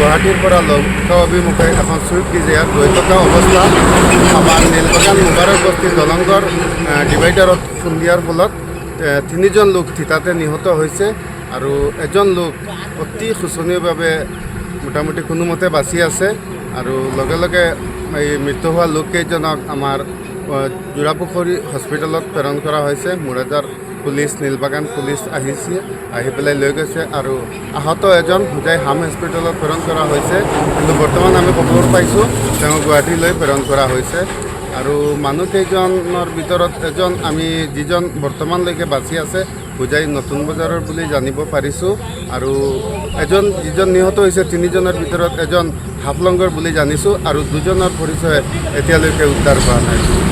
গুৱাহাটীৰ পৰা লক্ষ্য অভিমুখে এখন ছুইফ্ট ডিজায়াৰ গৈ থকা অৱস্থাত আমাৰ নীলবাগান মুবাৰক বস্তি দলংগৰ ডিভাইডাৰত খুন্দিয়াৰ ফলত তিনিজন লোক থিতাতে নিহত হৈছে আৰু এজন লোক অতি শোচনীয়ভাৱে মোটামুটি কোনোমতে বাচি আছে আৰু লগে লগে এই মৃত্যু হোৱা লোককেইজনক আমাৰ জোৰাপুখুৰী হস্পিটেলত প্ৰেৰণ কৰা হৈছে। মুৰাজাৰ পুলিচ নীলবাগান পুলিচ আহিছে, আহি পেলাই লৈ গৈছে আৰু আহত এজন হোজাই হাম হস্পিটেলত প্ৰেৰণ কৰা হৈছে। কিন্তু বৰ্তমান আমি খবৰ পাইছোঁ তেওঁক গুৱাহাটীলৈ প্ৰেৰণ কৰা হৈছে আৰু মানুহকেইজনৰ ভিতৰত এজন আমি যিজন বৰ্তমানলৈকে বাচি আছে হোজাই নতুন বজাৰৰ বুলি জানিব পাৰিছোঁ আৰু যিজন নিহত হৈছে তিনিজনৰ ভিতৰত এজন হাফলঙৰ বুলি জানিছোঁ আৰু দুজনৰ পৰিচয় এতিয়ালৈকে উদ্ধাৰ কৰা নাই।